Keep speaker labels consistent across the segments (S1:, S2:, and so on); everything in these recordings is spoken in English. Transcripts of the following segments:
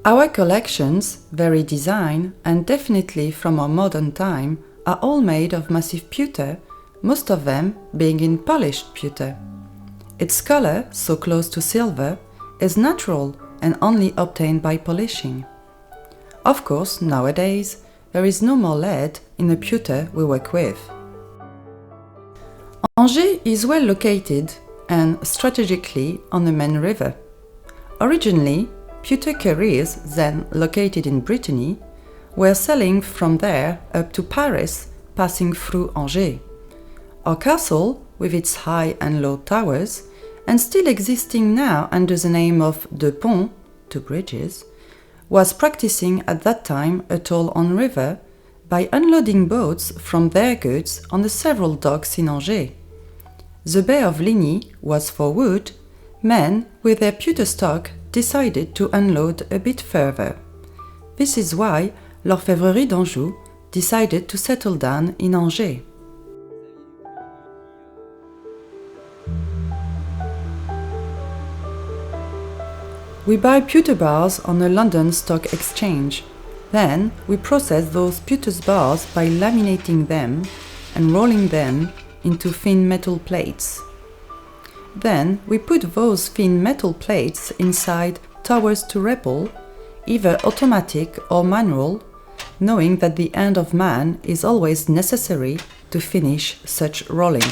S1: Our collections, very design and definitely from our modern time, are all made of massive pewter, most of them being in polished pewter. Its color, so close to silver, is natural and only obtained by polishing. Of course, nowadays, there is no more lead in the pewter we work with. Angers is well located and strategically on the main river. Originally, pewter carriers, then located in Brittany, were sailing from there up to Paris, passing through Angers. Our castle, with its high and low towers, and still existing now under the name of Deux Ponts, two bridges, was practicing at that time a toll on river by unloading boats from their goods on the several docks in Angers. The Bay of Ligny was for wood. Men with their pewter stock decided to unload a bit further. This is why l'Orfèvrerie d'Anjou decided to settle down in Angers. We buy pewter bars on the London Stock Exchange. Then we process those pewter bars by laminating them and rolling them into thin metal plates. Then we put those thin metal plates inside towers to repel, either automatic or manual, knowing that the hand of man is always necessary to finish such rolling.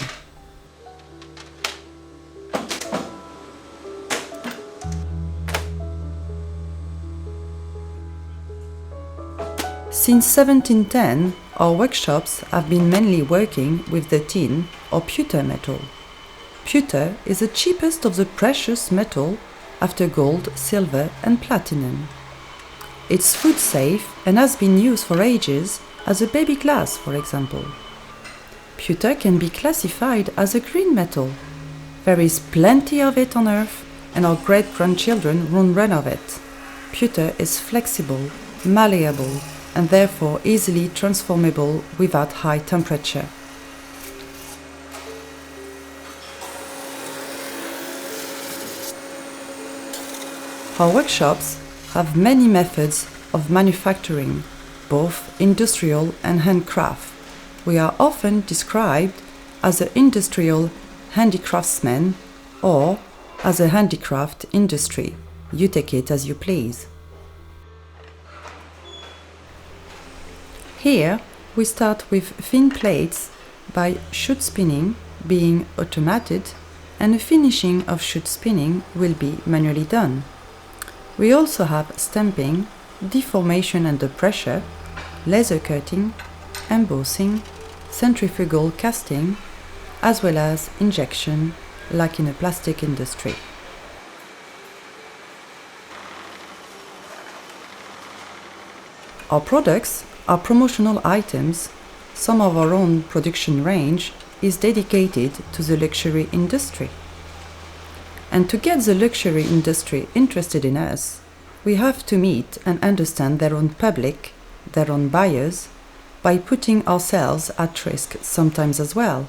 S1: Since 1710, our workshops have been mainly working with the tin or pewter metal. Pewter is the cheapest of the precious metal after gold, silver and platinum. It's food safe and has been used for ages as a baby glass, for example. Pewter can be classified as a green metal. There is plenty of it on Earth and our great-grandchildren won't run of it. Pewter is flexible, malleable, and therefore easily transformable without high temperature. Our workshops have many methods of manufacturing, both industrial and handcraft. We are often described as an industrial handicraftsman or as a handicraft industry. You take it as you please. Here, we start with thin plates by shoot spinning being automated, and the finishing of shoot spinning will be manually done. We also have stamping, deformation under pressure, laser cutting, embossing, centrifugal casting, as well as injection, like in the plastic industry. Our products are promotional items. Some of our own production range is dedicated to the luxury industry. And to get the luxury industry interested in us, we have to meet and understand their own public, their own buyers, by putting ourselves at risk sometimes as well,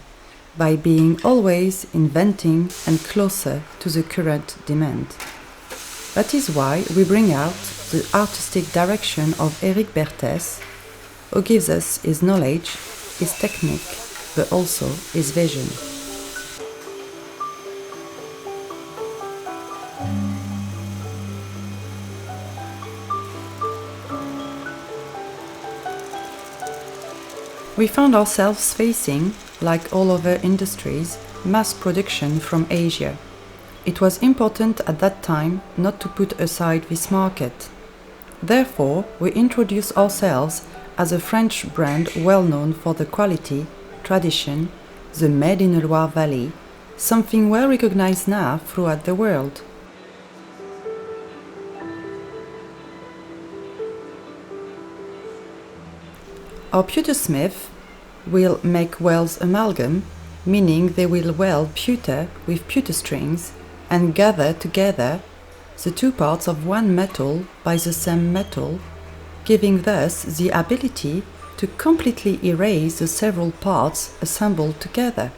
S1: by being always inventing and closer to the current demand. That is why we bring out the artistic direction of Eric Berthès, who gives us his knowledge, his technique, but also his vision. We found ourselves facing, like all other industries, mass production from Asia. It was important at that time not to put aside this market. Therefore, we introduced ourselves as a French brand well known for the quality, tradition, the made in the Loire Valley, something well recognized now throughout the world. Our pewtersmith will make wells amalgam, meaning they will weld pewter with pewter strings and gather together the two parts of one metal by the same metal, giving thus the ability to completely erase the several parts assembled together.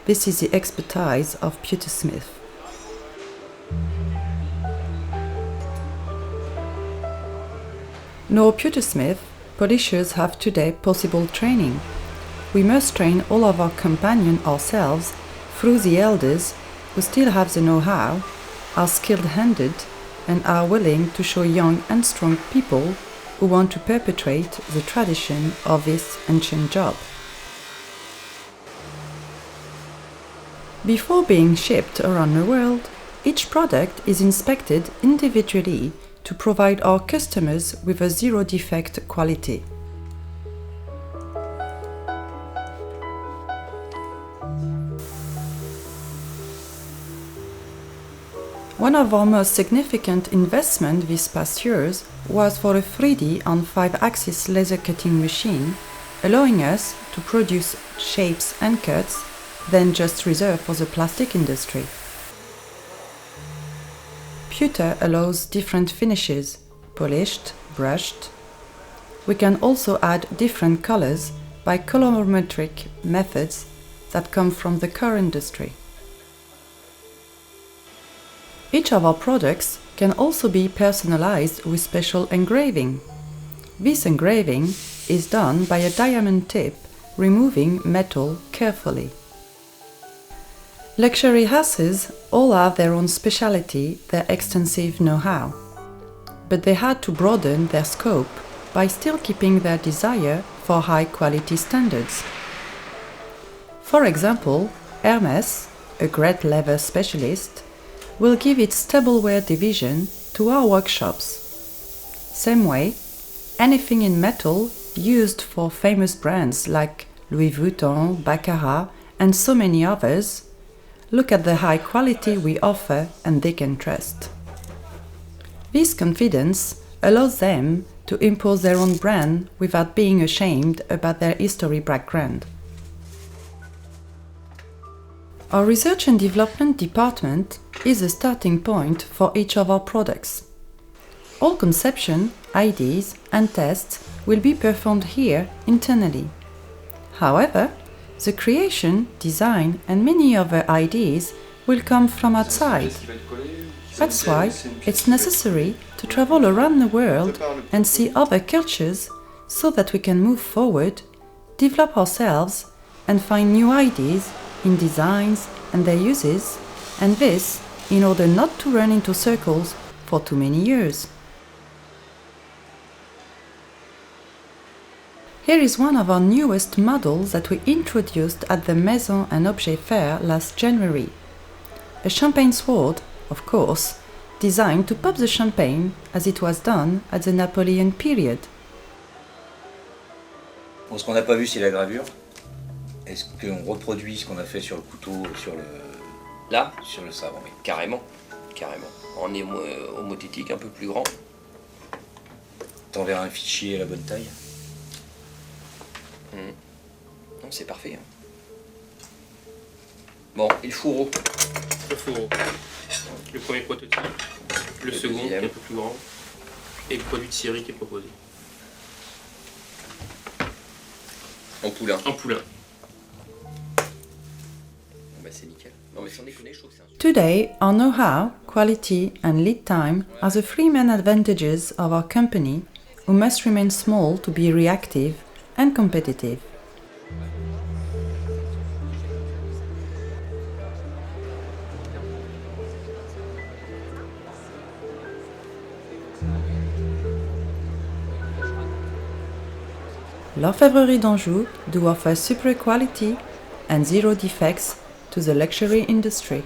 S1: This is the expertise of pewtersmith. No pewtersmith, polishers have today possible training. We must train all of our companions ourselves through the elders who still have the know-how, are skilled-handed, and are willing to show young and strong people who want to perpetuate the tradition of this ancient job. Before being shipped around the world, each product is inspected individually to provide our customers with a zero-defect quality. One of our most significant investments these past years was for a 3D on 5-axis laser cutting machine, allowing us to produce shapes and cuts then just reserved for the plastic industry. Pewter allows different finishes, polished, brushed. We can also add different colors by colorimetric methods that come from the car industry. Each of our products can also be personalized with special engraving. This engraving is done by a diamond tip, removing metal carefully. Luxury houses all have their own specialty, their extensive know-how. But they had to broaden their scope by still keeping their desire for high-quality standards. For example, Hermès, a great leather specialist, will give its tableware division to our workshops. Same way, anything in metal used for famous brands like Louis Vuitton, Baccarat, and so many others, look at the high quality we offer and they can trust. This confidence allows them to impose their own brand without being ashamed about their history background. Our research and development department is a starting point for each of our products. All conception, ideas, and tests will be performed here internally. However, the creation, design, and many other ideas will come from outside. That's why it's necessary to travel around the world and see other cultures so that we can move forward, develop ourselves, and find new ideas in designs and their uses, and this in order not to run into circles for too many years. Here is one of our newest models that we introduced at the Maison and Objet Fair last January. A champagne sword, of course, designed to pop the champagne as it was done at the Napoleon period.
S2: Bon, ce qu'on n'a pas vu, c'est la gravure. Est-ce qu'on reproduit ce qu'on a fait sur le couteau, sur le...
S3: Là,
S2: sur le sabre, oui.
S3: carrément, carrément. En homothétique un peu plus grand.
S2: T'enverras un fichier à la bonne taille.
S3: Non, c'est parfait. Hein. Bon, et le fourreau.
S4: Le fourreau. Le premier prototype. Le second, qui est un peu plus grand. Et le produit de scierie qui est proposé.
S3: En poulain.
S4: En poulain.
S3: Bon, bah, c'est nickel. Non, mais sans déconner, je trouve que c'est un...
S1: Today, our know-how, quality, and lead time are the three main advantages of our company, who must remain small to be reactive and competitive. L'Orfèvrerie d'Anjou do offer super quality and zero defects to the luxury industry.